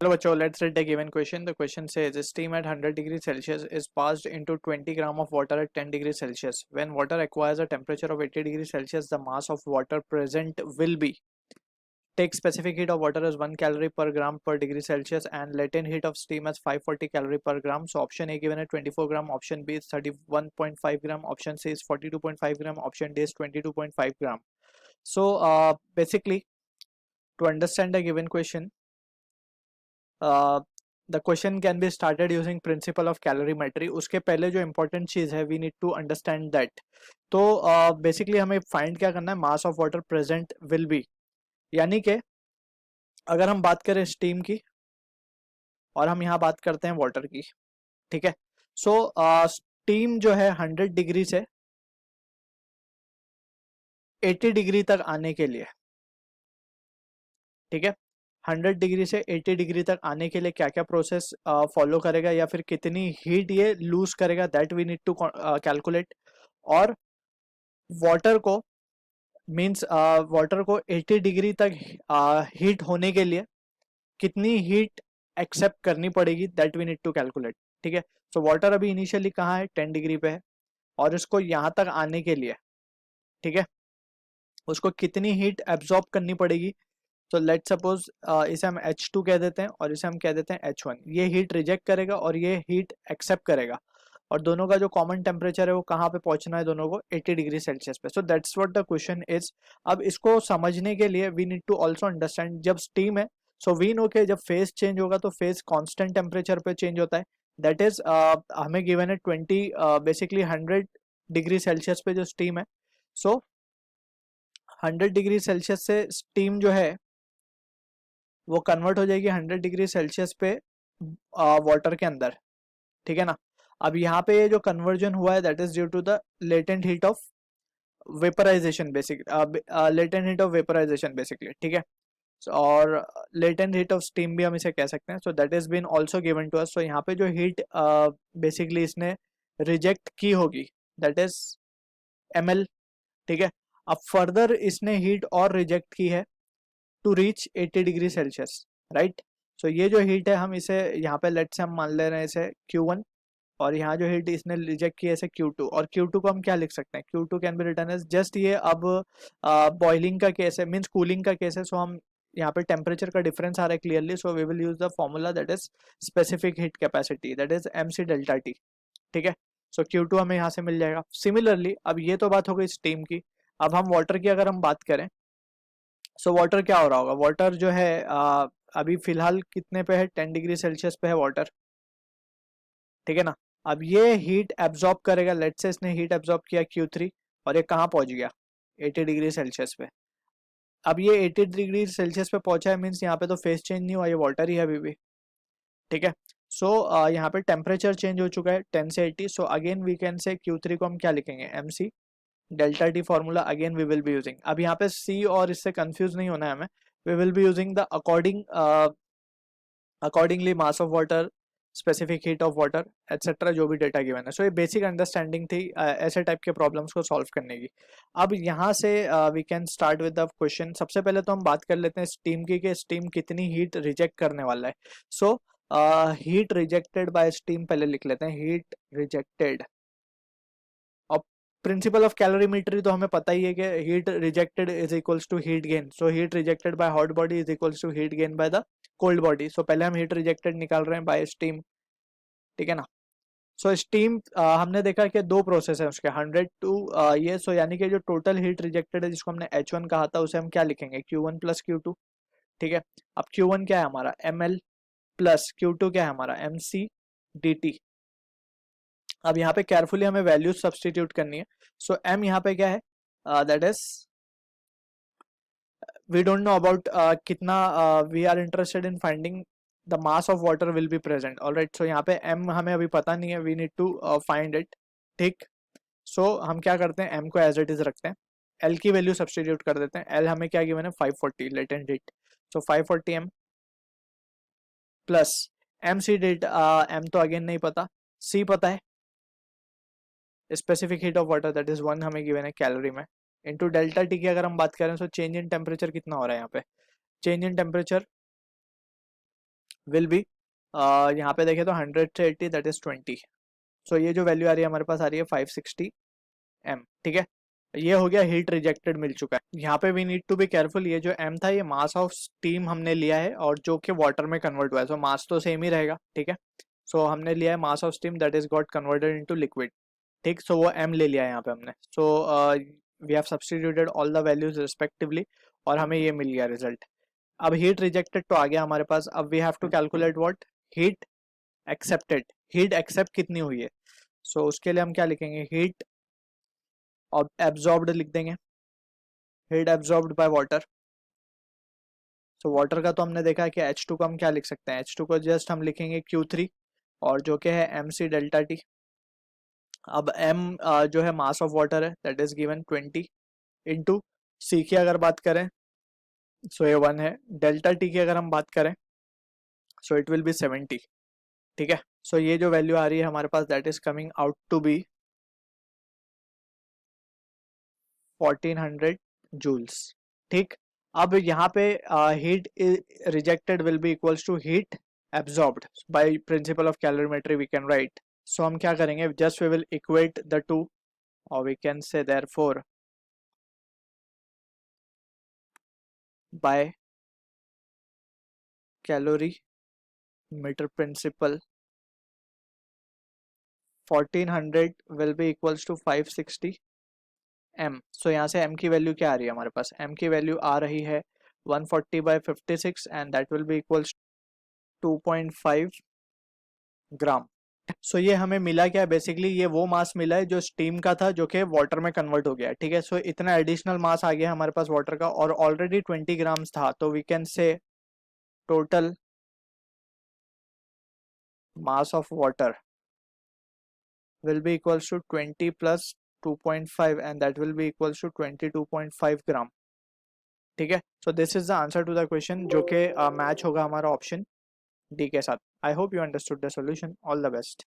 Hello बच्चों, let's read the given question. The question says steam at 100 degrees Celsius is passed into 20 gram of water at 10 degrees Celsius. When water acquires a temperature of 80 degrees Celsius, the mass of water present will be. Take specific heat of water as 1 calorie per gram per degree Celsius and latent heat of steam as 540 calorie per gram. So option A given at 24 gram, option B is 31.5 gram, option C is 42.5 gram, option D is 22.5 gram. So basically, to understand the given question, the question can be started using principle of calorimetry. उसके पहले जो important चीज़ है, we need to understand that. तो basically हमें find क्या करना है, mass of water present will be, यानी कि अगर हम बात करें steam की और हम यहाँ बात करते हैं water की, ठीक है. So steam जो है 100 डिग्री से 80 डिग्री तक आने के लिए, ठीक है, 100 डिग्री से 80 डिग्री तक आने के लिए क्या क्या प्रोसेस फॉलो करेगा या फिर कितनी हीट ये लूज करेगा, that we need to calculate. और वाटर को मींस वाटर को 80 डिग्री तक हीट होने के लिए कितनी हीट एक्सेप्ट करनी पड़ेगी, that we need to calculate. ठीक है. सो वाटर अभी इनिशियली कहाँ है, 10 डिग्री पे है, और इसको यहाँ तक आने के लिए, ठीक है, उसको कितनी हीट एब्जॉर्ब करनी पड़ेगी. तो लेट सपोज इसे हम H2 कह देते हैं और इसे हम कह देते हैं H1. ये हीट रिजेक्ट करेगा और ये हीट एक्सेप्ट करेगा, और दोनों का जो कॉमन टेम्परेचर है वो कहाँ पे पहुंचना है, दोनों को 80 डिग्री सेल्सियस पे. So that's what the question is. अब इसको समझने के लिए we need to also understand, जब स्टीम है सो वी नो के जब फेज चेंज होगा तो फेज कॉन्स्टेंट टेम्परेचर पे चेंज होता है. दैट इज हमें गिवन है 20 बेसिकली 100 डिग्री सेल्सियस पे जो स्टीम है. सो 100 डिग्री सेल्सियस से स्टीम जो है वो कन्वर्ट हो जाएगी 100 डिग्री सेल्सियस पे वाटर के अंदर, ठीक है ना. अब यहाँ पे ये जो कन्वर्जन हुआ है that is due to the latent heat of vaporisation, basic latent heat of vaporisation basically, ठीक है. और लेटेंट हीट ऑफ स्टीम भी हम इसे कह सकते हैं. So that is been also given to us. So यहाँ पे जो हीट बेसिकली इसने रिजेक्ट की होगी दैट इज ml, ठीक है. अब फर्दर इसने हीट और रिजेक्ट की है to reach 80 degree Celsius, right. So ये जो हीट है हम इसे यहाँ पे लेट से हम मान ले रहे हैं इसे Q1, और यहाँ जो हीट इसने रिजेक्ट की है इसे Q2, और Q2 को हम क्या लिख सकते हैं, Q2 can be written as just ये अब बॉइलिंग का केस है, मीन्स कूलिंग का केस है. सो हम यहाँ पे टेम्परेचर का डिफरेंस आ रहा है clearly. So we will use the formula that is specific heat capacity, that is MC delta T, ठीक है. सो Q2 हमें यहाँ से मिल जाएगा. सिमिलरली अब ये तो बात हो गई स्टीम की. अब हम वाटर की अगर हम बात करें, सो वाटर क्या हो रहा होगा, वाटर जो है अभी फिलहाल कितने पे है, 10 डिग्री सेल्सियस पे है वाटर, ठीक है ना. अब ये हीट एब्जॉर्ब करेगा, लेट से इसने हीट एब्जॉर्ब किया Q3 और ये कहाँ पहुंच गया, 80 डिग्री सेल्सियस पे. अब ये 80 डिग्री सेल्सियस पे पहुंचा है, मीन्स यहाँ पे तो फेस चेंज नहीं हुआ, ये वाटर ही है अभी भी, ठीक है. सो यहाँ पे टेम्परेचर चेंज हो चुका है 10 से 80. सो अगेन वी कैन से Q3 को हम क्या लिखेंगे, MC delta T formula again we will be using. अब यहाँ पे C और इससे कंफ्यूज नहीं होना है हमें. We will be using the accordingly mass of water, specific heat of water etcetera, जो भी डेटा गिवन है. सो ये बेसिक अंडरस्टैंडिंग थी ऐसे टाइप के प्रॉब्लम्स को सॉल्व करने की. अब यहाँ से we can start with the question. सबसे पहले तो हम बात कर लेते हैं स्टीम की, कि स्टीम कितनी हीट रिजेक्ट करने वाला है. So heat rejected by steam पहले लिख लेते हैं, हीट रिजेक्टेड. और प्रिंसिपल ऑफ कैलोरीमेट्री तो हमें पता ही है कि heat rejected is equals to heat gain. So heat rejected by hot body is equals to heat gain by the cold body. So पहले हम हीट रिजेक्टेड निकाल रहे हैं बाय स्टीम, ठीक है ना. सो स्टीम हमने देखा कि दो प्रोसेस है उसके, 100 टू ये. सो यानी कि जो टोटल हीट रिजेक्टेड है जिसको हमने H1 कहा था उसे हम क्या लिखेंगे, Q1 प्लस Q2, ठीक है. अब Q1 क्या है हमारा, ML, प्लस Q2 क्या है हमारा, MC dt. अब यहाँ पे केयरफुली हमें वैल्यूज सब्सटीट्यूट करनी है. सो M यहाँ पे क्या है, that is we don't know about कितना, we are interested in finding the mass of water will be present. Alright. So यहाँ पे M हमें अभी पता नहीं है, we need to find it, ठीक. सो हम क्या करते हैं, M को एज इट इज रखते हैं, L की वैल्यू सब्सटीट्यूट कर देते हैं. L हमें क्या गिवन है, 540 latent heat. So 540 M plus MC डेट, M तो अगेन नहीं पता, C पता है, specific heat of water that is 1 हमें गिवन है कैलोरी में, इनटू डेल्टा T की अगर हम बात करें. सो चेंज इन टेम्परेचर कितना हो रहा है यहाँ पे, change in temperature will be, यहाँ पे देखें तो 100 से 80 दैट इज 20। सो ये जो वैल्यू आ रही है हमारे पास आ रही है 560 एम। ठीक है, ये हो गया हीट रिजेक्टेड मिल चुका है। यहाँ पे we need to be careful, ये जो एम था ये मास ऑफ स्टीम हमने लिया है और जो कि वाटर में कन्वर्ट हुआ है, सो मास तो सेम ही रहेगा। ठीक है, सो हमने लिया है mass of steam that is got converted into liquid. ठीक, सो वो एम ले लिया है यहाँ पे हमने। So we have substituted all the values respectively और हमें ये मिल गया रिजल्ट। अब हीट रिजेक्टेड तो आ गया हमारे पास, अब we have to calculate what heat accepted. Heat accept कितनी हुई है, सो उसके लिए हम क्या लिखेंगे, हीट एब्जॉर्ब्ड लिख देंगे, heat absorbed by water. So water का तो हमने देखा है कि H2 को हम क्या लिख सकते हैं, H2 को जस्ट हम लिखेंगे Q3 और जो कि है MC डेल्टा टी। अब M जो है मास ऑफ वाटर है that is given 20 into C की अगर बात करें सो ये 1 है, डेल्टा टी की अगर हम बात करें सो इट विल बी 70। ठीक है, सो ये जो वैल्यू आ रही है हमारे पास that is coming out to be 1400 joules. ठीक, अब यहाँ पे heat rejected will be equals to heat absorbed by principle of calorimetry we can write. So हम क्या करेंगे, just we will equate the two और we can say therefore by calorimeter principle 1400 will be equals to 560 M. So यहाँ से M की value क्या आ रही है हमारे पास, एम की वैल्यू आ रही है 140/56 and that will be equals 2.5 ग्राम। सो ये हमें मिला क्या है, बेसिकली ये वो मास मिला है जो स्टीम का था जो कि वाटर में कन्वर्ट हो गया। ठीक है, सो इतना एडिशनल मास आ गया हमारे पास वाटर का और ऑलरेडी 20 ग्राम्स था, तो we can say total mass of water will be equals to 20 plus 2.5 and that will be equals to 22.5 gram. ठीक है, so this is the answer to the question जो कि मैच होगा हमारा ऑप्शन डी के साथ। I hope you understood the solution. All the best.